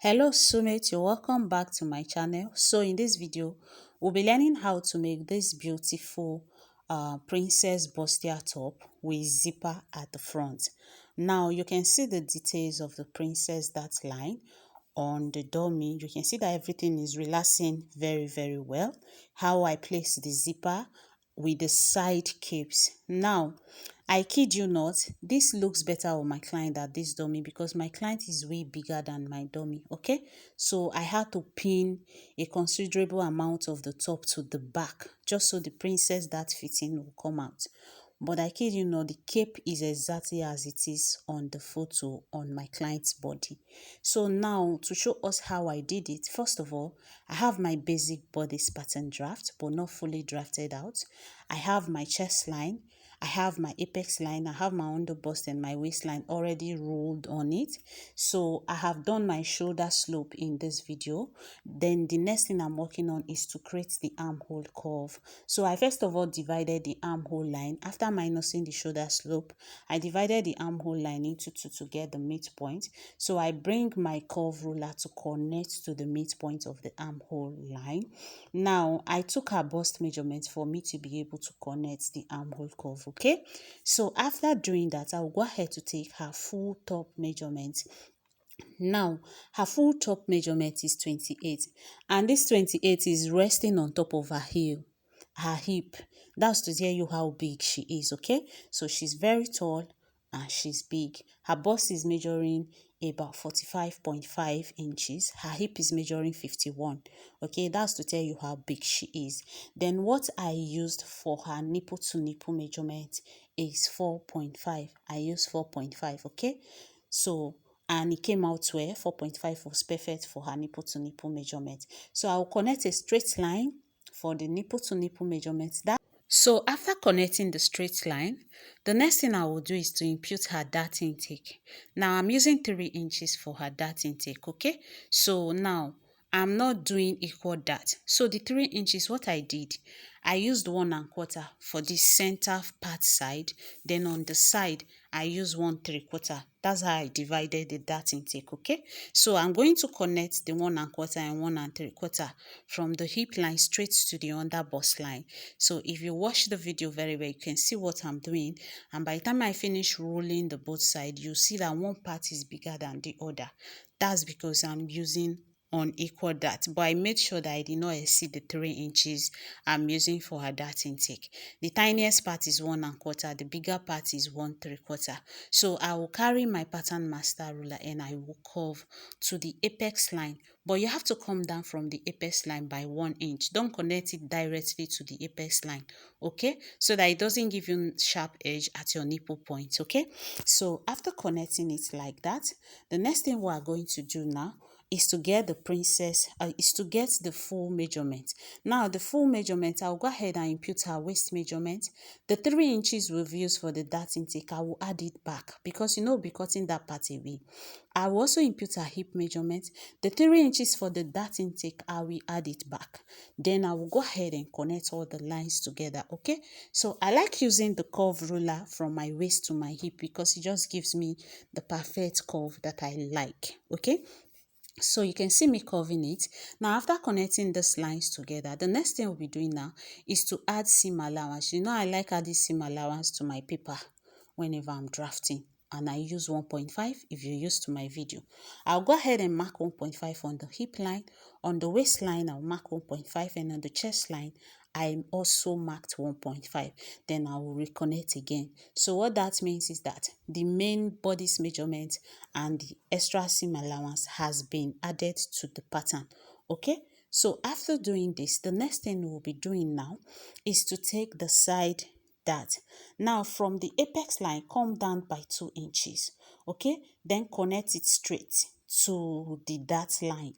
Hello Sumit, you're welcome back to my channel. So in this video, we'll be learning how to make this beautiful princess bustier top with zipper at the front. Now you can see the details of the princess dart line on the dummy. You can see that everything is relaxing very well. How I place the zipper with the side capes. Now I kid you not, this looks better on my client than this dummy because my client is way bigger than my dummy, okay? So I had to pin a considerable amount of the top to the back just so the princess dart fitting will come out. But I kid you not, the cape is exactly as it is on the photo on my client's body. So now to show us how I did it, first of all, I have my basic bodice pattern draft but not fully drafted out. I have my chest line, I have my apex line, I have my under bust and my waistline already rolled on it. So I have done my shoulder slope in this video. Then the next thing I'm working on is to create the armhole curve. So I first of all divided the armhole line. After minusing the shoulder slope, I divided the armhole line into two to get the midpoint. So I bring my curve ruler to connect to the midpoint of the armhole line. Now I took her bust measurement for me to be able to connect the armhole curve. Okay, so after doing that, I'll go ahead to take her full top measurement. Now her full top measurement is 28 and this 28 is resting on top of her hip. That's to tell you how big she is. Okay, so she's very tall and she's big. Her bust is measuring about 45.5 inches. Her hip is measuring 51. Okay, that's to tell you how big she is. Then what I used for her nipple to nipple measurement is 4.5. I used 4.5. Okay, so and it came out where 4.5 was perfect for her nipple to nipple measurement. So I'll connect a straight line for the nipple to nipple measurements. So after connecting the straight line, the next thing I will do is to impute her dart intake. Now I'm using 3 inches for her dart intake, okay? So now I'm not doing equal dart. So the 3 inches, what I did, I used 1 1/4 for the center part side. Then on the side, I used 1 3/4. That's how I divided the dart intake, okay? So I'm going to connect the 1 1/4 and 1 3/4 from the hip line straight to the under bust line. So if you watch the video very well, you can see what I'm doing. And by the time I finish rolling the both sides, you see that one part is bigger than the other. That's because I'm using unequal dart, but I made sure that I did not exceed the 3 inches I'm using for her dart intake. The tiniest part is 1 1/4, the bigger part is 1 3/4. So I will carry my pattern master ruler and I will curve to the apex line, but you have to come down from the apex line by 1 inch. Don't connect it directly to the apex line, okay, so that it doesn't give you sharp edge at your nipple point. Okay, so after connecting it like that, the next thing we are going to do now is to get the full measurement. Now the full measurement, I'll go ahead and impute her waist measurement. The 3 inches we've used for the dart intake, I will add it back because you know we'll be cutting that part away. I will also impute her hip measurement. The 3 inches for the dart intake, I will add it back. Then I will go ahead and connect all the lines together. Okay, so I like using the curve ruler from my waist to my hip because it just gives me the perfect curve that I like. Okay, so you can see me curving it. Now after connecting these lines together, the next thing we'll be doing now is to add seam allowance. You know I like adding seam allowance to my paper whenever I'm drafting, and I use 1.5 if you're used to my video. I'll go ahead and mark 1.5 on the hip line. On the waistline, I'll mark 1.5, and on the chest line, I also marked 1.5. Then I will reconnect again. So what that means is that the main bodice measurement and the extra seam allowance has been added to the pattern. Okay, so after doing this, the next thing we'll be doing now is to take the side dart. Now from the apex line, come down by 2 inches. Okay, then connect it straight to the dart line.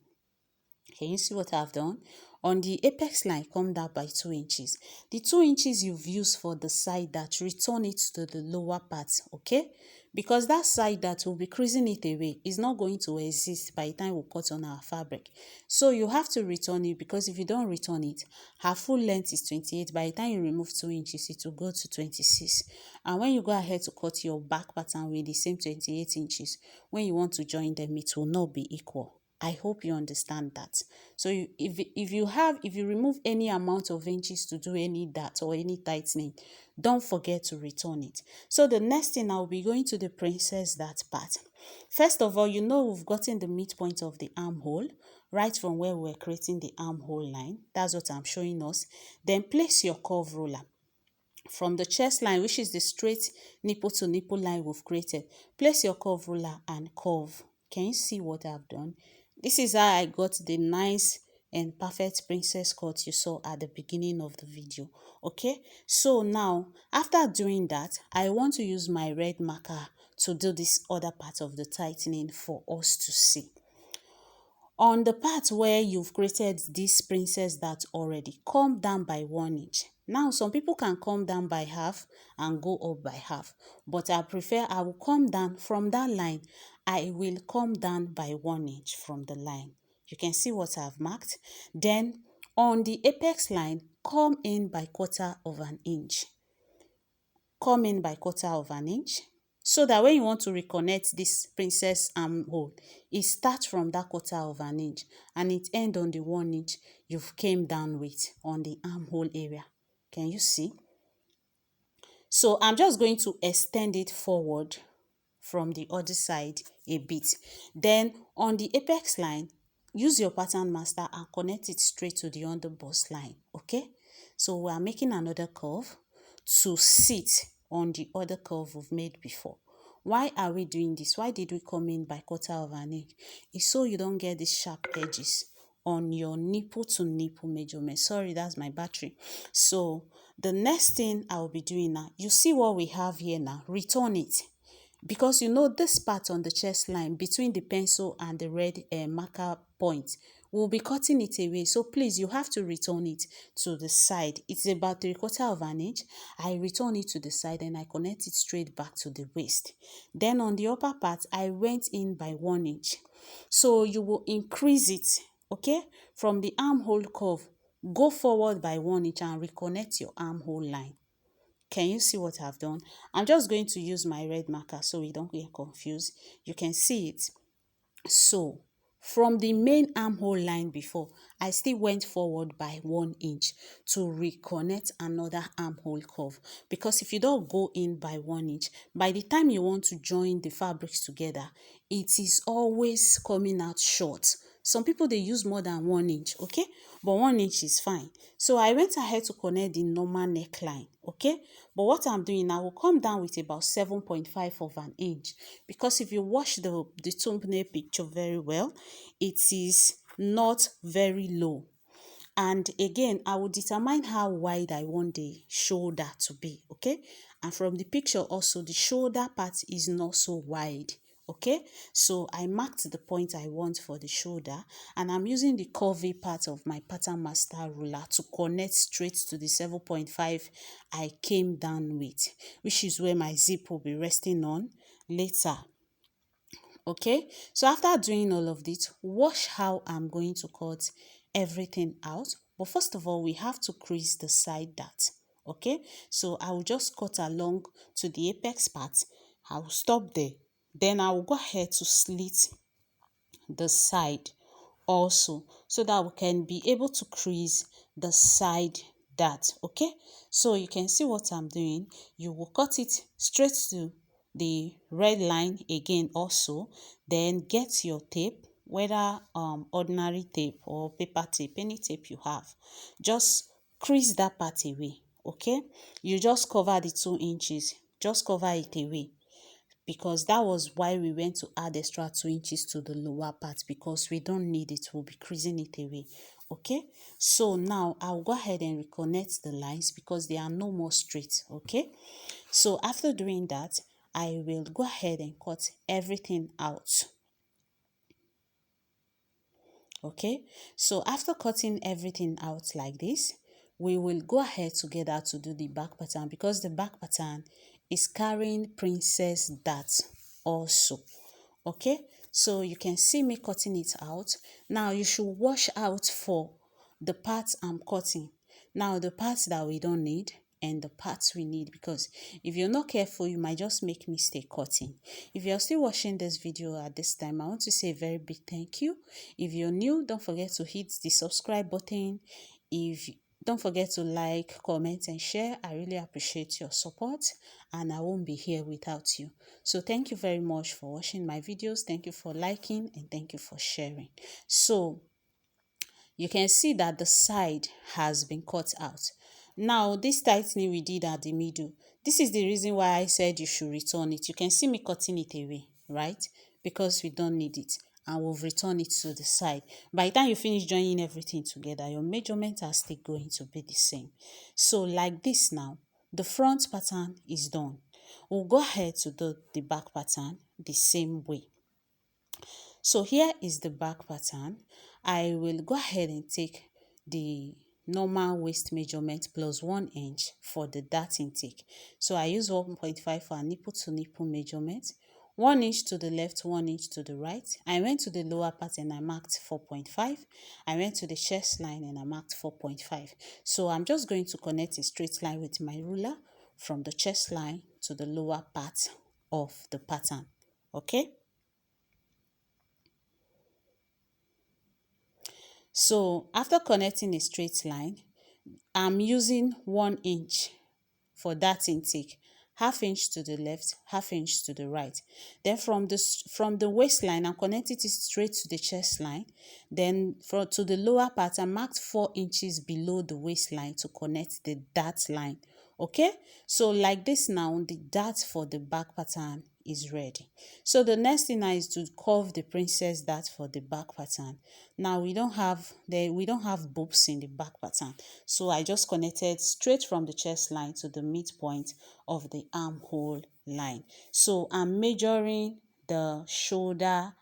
Can you see what I've done? On the apex line, come down by 2 inches. The 2 inches you've used for the side dart, return it to the lower part, okay? Because that side dart will be creasing it away. It's not going to exist by the time we cut on our fabric. So you have to return it, because if you don't return it, her full length is 28. By the time you remove 2 inches, it will go to 26. And when you go ahead to cut your back pattern with the same 28 inches, when you want to join them, it will not be equal. I hope you understand that. So if you remove any amount of inches to do any dart or any tightening, don't forget to return it. So the next thing, I'll be going to the princess dart part. First of all, we've gotten the midpoint of the armhole right from where we're creating the armhole line. That's what I'm showing us. Then place your curve ruler from the chest line, which is the straight nipple to nipple line we've created. Place your curve ruler and curve. Can you see what I've done? This is how I got the nice and perfect princess cut you saw at the beginning of the video. Okay, so now after doing that, I want to use my red marker to do this other part of the tightening for us to see. On the part where you've created this princess dart already, come down by 1 inch. Now some people can come down by half and go up by half, but I will come down from that line. I will come down by 1 inch from the line. You can see what I've marked. Then on the apex line, come in by 1/4 of an inch. Come in by 1/4 of an inch, so that when you want to reconnect this princess armhole, it starts from that 1/4 of an inch and it ends on the 1 inch you've came down with on the armhole area. Can you see? So I'm just going to extend it forward from the other side a bit. Then on the apex line, use your pattern master and connect it straight to the underbust line. Okay, so we are making another curve to sit on the other curve we've made before. Why are we doing this? Why did we come in by 1/4 of an inch? It's so you don't get these sharp edges on your nipple to nipple measurement. Sorry, that's my battery. So the next thing I'll be doing now, you see what we have here now, return it. Because this part on the chest line between the pencil and the red marker point, we'll be cutting it away. So please, you have to return it to the side. It's about 3/4 of an inch. I return it to the side and I connect it straight back to the waist. Then on the upper part, I went in by 1 inch. So you will increase it, okay, from the armhole curve. Go forward by 1 inch and reconnect your armhole line. Can you see what I've done? I'm just going to use my red marker so we don't get confused. You can see it. So from the main armhole line before, I still went forward by 1 inch to reconnect another armhole curve. Because if you don't go in by 1 inch, by the time you want to join the fabrics together, it is always coming out short. Some people, they use more than 1 inch, okay? But 1 inch is fine. So I went ahead to connect the normal neckline, okay? But what I'm doing, I will come down with about 7.5 of an inch. Because if you watch the thumbnail picture very well, it is not very low. And again, I will determine how wide I want the shoulder to be, okay? And from the picture also, the shoulder part is not so wide, okay? So I marked the point I want for the shoulder, and I'm using the curvy part of my pattern master ruler to connect straight to the 7.5 I came down with, which is where my zip will be resting on later. Okay, so after doing all of this, watch how I'm going to cut everything out. But first of all, we have to crease the side dart. Okay, so I will just cut along to the apex part. I will stop there. Then I will go ahead to slit the side also, so that we can be able to crease the side dart. Okay, so you can see what I'm doing. You will cut it straight to the red line again also. Then get your tape, whether ordinary tape or paper tape, any tape you have. Just crease that part away. Okay, you just cover the 2 inches, just cover it away, because that was why we went to add extra 2 inches to the lower part, because we don't need it. We'll be creasing it away. Okay, so now I'll go ahead and reconnect the lines because they are no more straight. Okay, so after doing that, I will go ahead and cut everything out. Okay, so after cutting everything out like this, we will go ahead together to do the back pattern, because the back pattern is carrying princess dart also. Okay, so you can see me cutting it out. Now you should watch out for the parts I'm cutting. Now the parts that we don't need and the parts we need, because if you're not careful you might just make mistake cutting. If you're still watching this video at this time, I want to say a very big thank you. If you're new, don't forget to hit the subscribe button. Don't forget to like, comment and share. I really appreciate your support, and I won't be here without you. So thank you very much for watching my videos. Thank you for liking and thank you for sharing. So you can see that the side has been cut out. Now this tightening we did at the middle, this is the reason why I said you should return it. You can see me cutting it away, right? Because we don't need it, and we'll return it to the side. By the time you finish joining everything together, your measurements are still going to be the same. So like this now, the front pattern is done. We'll go ahead to do the back pattern the same way. So here is the back pattern. I will go ahead and take the normal waist measurement plus 1 inch for the dart intake. So I use 1.5 for a nipple to nipple measurement. 1 inch to the left, 1 inch to the right. I went to the lower part and I marked 4.5. I went to the chest line and I marked 4.5. So I'm just going to connect a straight line with my ruler from the chest line to the lower part of the pattern. Okay? So after connecting a straight line, I'm using 1 inch for that intake, half inch to the left, half inch to the right. Then from the waistline, I'm connecting it straight to the chest line. Then to the lower part, I marked 4 inches below the waistline to connect the dart line. Okay, so like this now, the dart for the back pattern is ready. So the next thing now is to curve the princess dart for the back pattern. Now we don't have boobs in the back pattern, so I just connected straight from the chest line to the midpoint of the armhole line. So I'm measuring the shoulder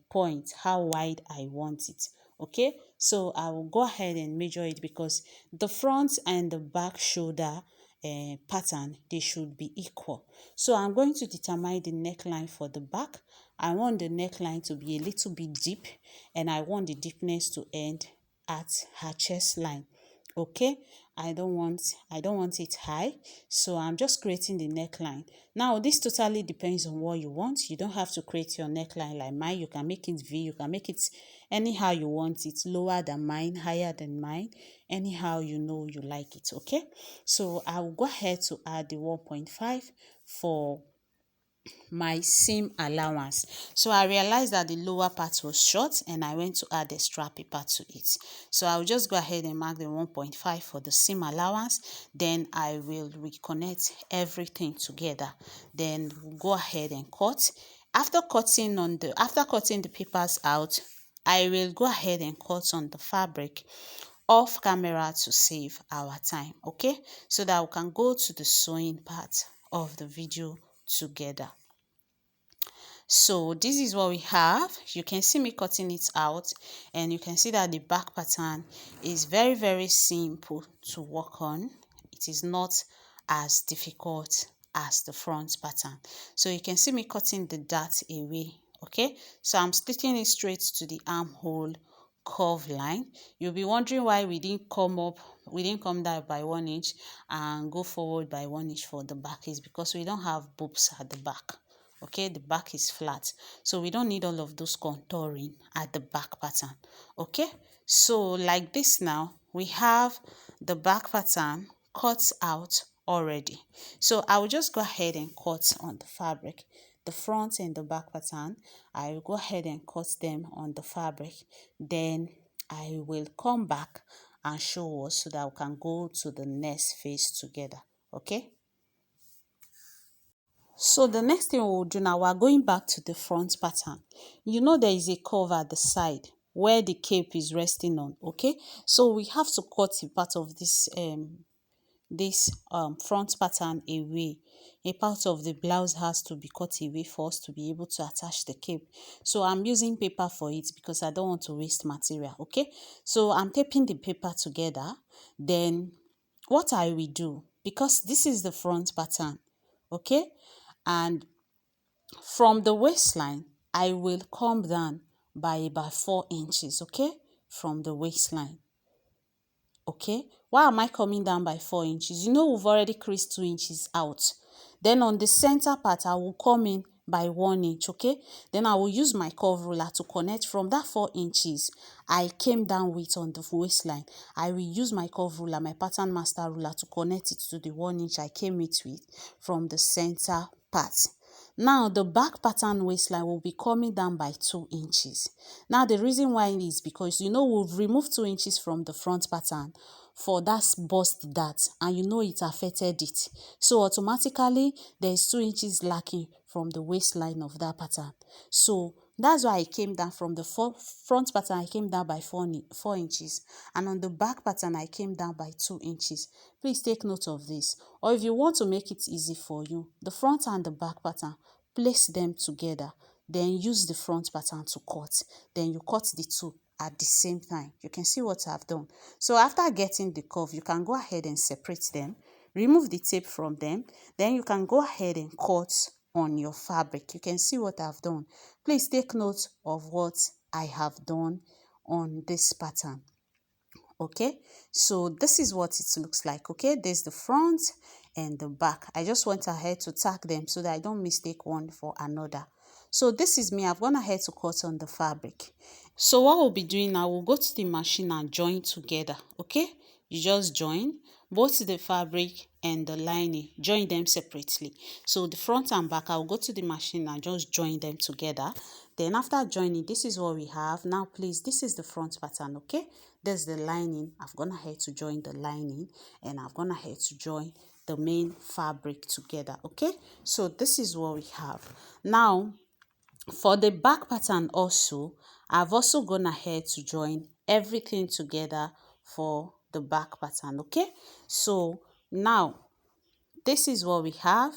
point, how wide I want it. Okay, so I will go ahead and measure it, because the front and the back shoulder pattern, they should be equal. So I'm going to determine the neckline for the back. I want the neckline to be a little bit deep, and I want the deepness to end at her chest line. Okay, I don't want it high, so I'm just creating the neckline. Now this totally depends on what you want. You don't have to create your neckline like mine. You can make it V, you can make it anyhow you want it, lower than mine, higher than mine, anyhow you know you like it. Okay, so I will go ahead to add the 1.5 for my seam allowance. So I realized that the lower part was short and I went to add extra paper to it. So I'll just go ahead and mark the 1.5 for the seam allowance. Then I will reconnect everything together. Then we'll go ahead and cut. After cutting the papers out, I will go ahead and cut on the fabric off camera to save our time. Okay, so that we can go to the sewing part of the video together. So this is what we have. You can see me cutting it out, and you can see that the back pattern is very simple to work on. It is not as difficult as the front pattern. So you can see me cutting the dart away. Okay, so I'm stitching it straight to the armhole curve line. You'll be wondering why we didn't come down by 1 inch and go forward by 1 inch for the back. Is because we don't have boobs at the back. Okay, the back is flat, so we don't need all of those contouring at the back pattern. Okay, so like this now, we have the back pattern cut out already. So I will just go ahead and cut on the fabric, the front and the back pattern. I will go ahead and cut them on the fabric. Then I will come back and show us so that we can go to the next phase together. Okay. So the next thing we'll do now, we're going back to the front pattern. You know there is a curve at the side where the cape is resting on. Okay, so we have to cut a part of this front pattern away. A part of the blouse has to be cut away for us to be able to attach the cape. So I'm using paper for it because I don't want to waste material. Okay, so I'm taping the paper together. Then what I will do, because this is the front pattern, okay, and from the waistline I will come down by about 4 inches. Okay, from the waistline. Okay, Why am I coming down by 4 inches? You know we've already creased 2 inches out. Then on the center part, I will come in by 1 inch, okay? Then I will use my curve ruler to connect from that 4 inches I came down with on the waistline. I will use my curve ruler, my pattern master ruler, to connect it to the 1 inch I came it with from the center part. Now the back pattern waistline will be coming down by 2 inches. Now the reason why is because you know we've removed 2 inches from the front pattern for that bust dart, and you know it affected it. So automatically there is 2 inches lacking from the waistline of that pattern. So that's why I came down from the front pattern. I came down by 4 inches, and on the back pattern I came down by 2 inches. Please take note of this. Or if you want to make it easy for you, the front and the back pattern, place them together, then use the front pattern to cut. Then you cut the two at the same time. You can see what I've done. So after getting the curve, you can go ahead and separate them, remove the tape from them, then you can go ahead and cut on your fabric. You can see what I've done. Please take note of what I have done on this pattern. Okay, so this is what it looks like. Okay, there's the front and the back. I just went ahead to tack them so that I don't mistake one for another. So this is me. I've gone ahead to cut on the fabric. So what we'll be doing now, we'll go to the machine and join together. Okay, you just join both the fabric and the lining, join them separately. So the front and back, I'll go to the machine and just join them together. Then after joining, this is what we have. Now please, this is the front pattern. Okay, there's the lining. I've gone ahead to join the lining, and I've gone ahead to join the main fabric together. Okay, so this is what we have. Now for the back pattern also, I've also gone ahead to join everything together for the back pattern. Okay, so now this is what we have.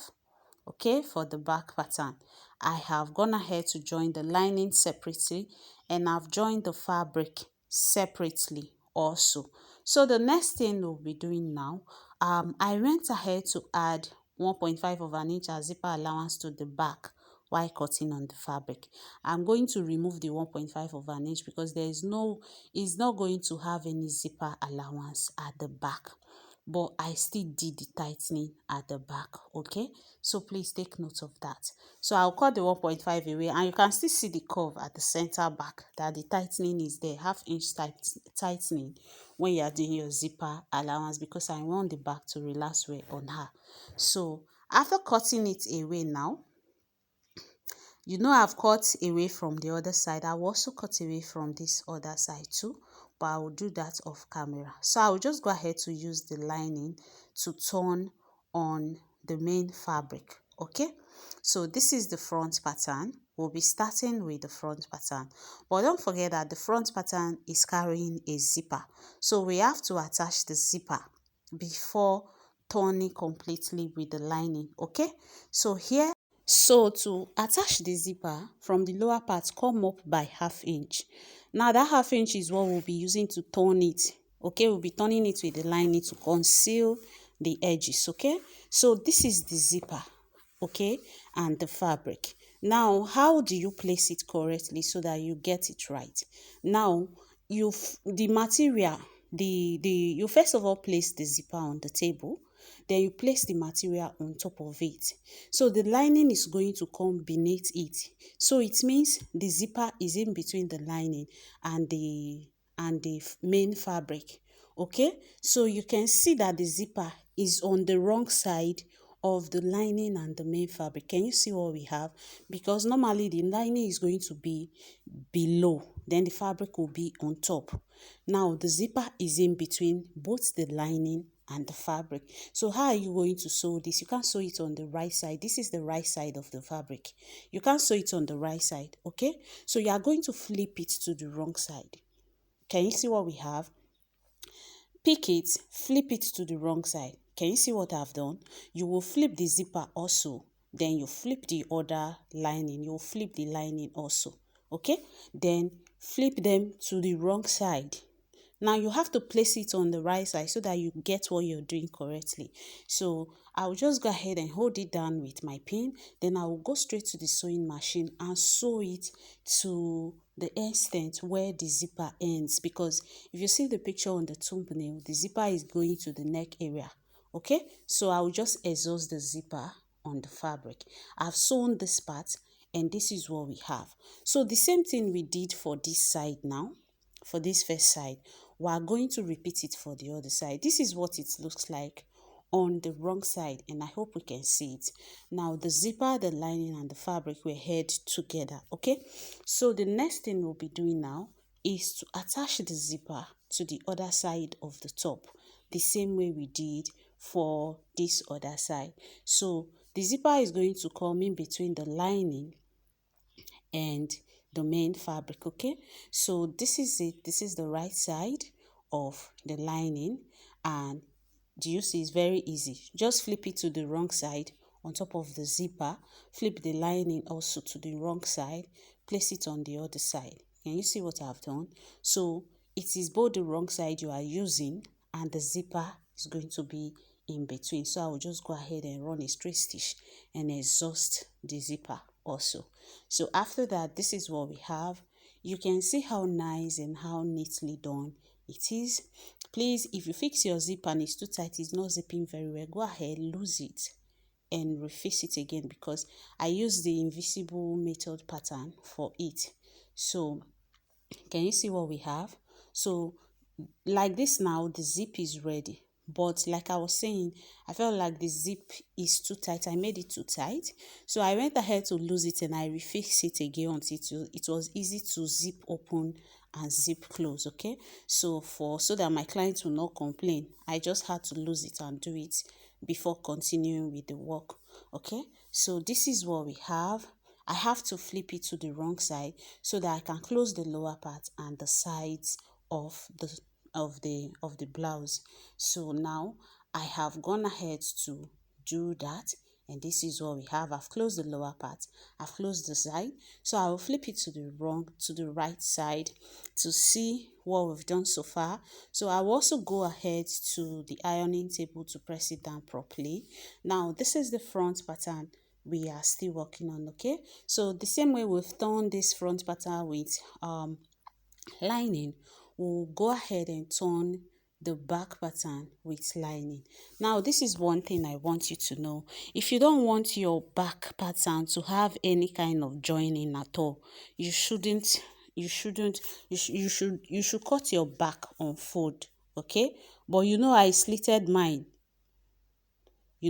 Okay, for the back pattern, I have gone ahead to join the lining separately, and I've joined the fabric separately also. So the next thing we'll be doing now, I went ahead to add 1.5 of an inch as zipper allowance to the back while cutting on the fabric. I'm going to remove the 1.5 of an inch because it's not going to have any zipper allowance at the back, but I still did the tightening at the back. Okay, so please take note of that. So I'll cut the 1.5 away, and you can still see the curve at the center back, that the tightening is there, half-inch tightening when you are doing your zipper allowance, because I want the back to relax well on her. So after cutting it away now, you know I've cut away from the other side. I will also cut away from this other side too, but I will do that off camera. So I will just go ahead to use the lining to turn on the main fabric. Okay, so this is the front pattern. We'll be starting with the front pattern, but don't forget that the front pattern is carrying a zipper, so we have to attach the zipper before turning completely with the lining. Okay, so here, so to attach the zipper from the lower part, come up by half-inch. Now that half-inch is what we'll be using to turn it. Okay, we'll be turning it with the lining to conceal the edges. Okay, so this is the zipper, okay, and the fabric. Now how do you place it correctly so that you get it right? Now you first of all place the zipper on the table, then you place the material on top of it. So the lining is going to come beneath it. So it means the zipper is in between the lining and the main fabric. Okay, so you can see that the zipper is on the wrong side of the lining and the main fabric. Can you see what we have? Because normally the lining is going to be below, then the fabric will be on top. Now the zipper is in between both the lining and the fabric. So how are you going to sew this? You can't sew it on the right side. This is the right side of the fabric. You can't sew it on the right side. Okay, so you are going to flip it to the wrong side. Can you see what we have? Pick it, flip it to the wrong side. Can you see what I've done? You will flip the zipper also, then you flip the other lining. You will flip the lining also. Okay, then flip them to the wrong side. Now you have to place it on the right side so that you get what you're doing correctly. So I'll just go ahead and hold it down with my pin. Then I will go straight to the sewing machine and sew it to the extent where the zipper ends, because if you see the picture on the thumbnail, the zipper is going to the neck area. Okay, so I will just exhaust the zipper on the fabric. I've sewn this part and this is what we have. So the same thing we did for this side now, for this first side, we are going to repeat it for the other side. This is what it looks like on the wrong side, and I hope we can see it. Now the zipper, the lining and the fabric were held together. Okay, so the next thing we'll be doing now is to attach the zipper to the other side of the top, the same way we did for this other side. So the zipper is going to come in between the lining and the main fabric. Okay, so this is it. This is the right side of the lining, and do you see? It's very easy. Just flip it to the wrong side on top of the zipper, flip the lining also to the wrong side, place it on the other side. Can you see what I've done? So it is both the wrong side you are using and the zipper is going to be in between. So I will just go ahead and run a straight stitch and exhaust the zipper also. So after that, this is what we have. You can see how nice and how neatly done it is. Please, if you fix your zip and it's too tight, it's not zipping very well, go ahead, lose it and refix it again, because I use the invisible method pattern for it. So can you see what we have? So like this now, the zip is ready, but like I was saying, I felt like the zip is too tight. I made it too tight, so I went ahead to lose it and I refixed it again until it was easy to zip open and zip close. Okay, so that my clients will not complain, I just had to lose it and do it before continuing with the work. Okay, so this is what we have. I have to flip it to the wrong side so that I can close the lower part and the sides of the blouse. So now I have gone ahead to do that, and this is what we have. I've closed the lower part, I've closed the side, so I will flip it to the right side to see what we've done so far. So I will also go ahead to the ironing table to press it down properly. Now this is the front pattern we are still working on. Okay, so the same way we've done this front pattern with lining, we'll go ahead and turn the back pattern with lining. Now this is one thing I want you to know. If you don't want your back pattern to have any kind of joining at all, you should cut your back on fold. Okay, but I slitted mine.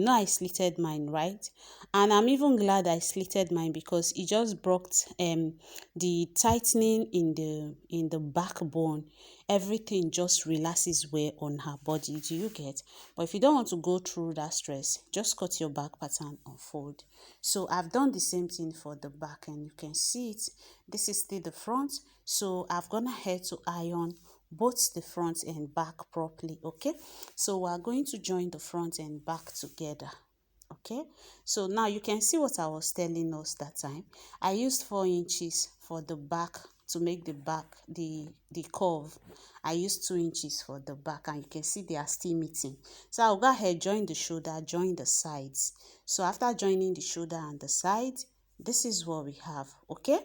I slitted mine, right? And I'm even glad I slitted mine, because it just brought the tightening in the backbone. Everything just relaxes well on her body. Do you get? But if you don't want to go through that stress, just cut your back pattern and fold. So I've done the same thing for the back, and you can see it. This is still the front. So I've gone ahead to iron both the front and back properly. Okay, so we are going to join the front and back together. Okay, so now you can see what I was telling us that time. I used 4 inches for the back to make the back the curve. I used 2 inches for the back, and you can see they are still meeting. So I'll go ahead, join the shoulder, join the sides. So after joining the shoulder and the sides, this is what we have. Okay,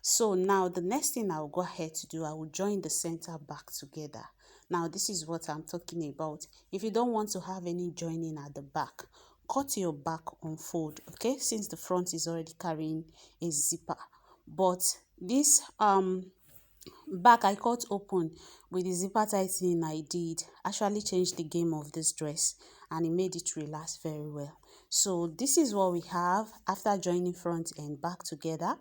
so now the next thing I'll go ahead to do, I will join the center back together. Now this is what I'm talking about. If you don't want to have any joining at the back, cut your back on fold. Okay, since the front is already carrying a zipper, but this back I cut open with the zipper tightening I did actually changed the game of this dress, and it made it relax very well. So this is what we have after joining front and back together.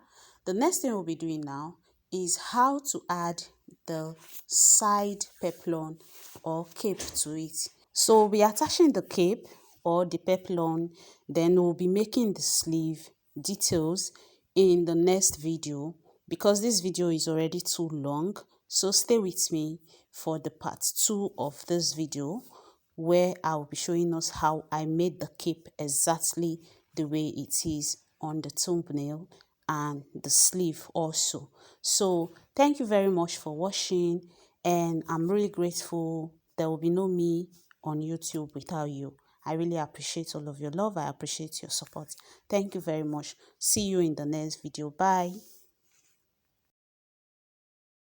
The next thing we'll be doing now is how to add the side peplum or cape to it. So we'll be attaching the cape or the peplum, then we'll be making the sleeve details in the next video, because this video is already too long. So stay with me for the part 2 of this video, where I will be showing us how I made the cape exactly the way it is on the thumbnail and the sleeve also. So thank you very much for watching, and I'm really grateful. There will be no me on YouTube without you. I really appreciate all of your love. I appreciate your support. Thank you very much. See you in the next video. Bye.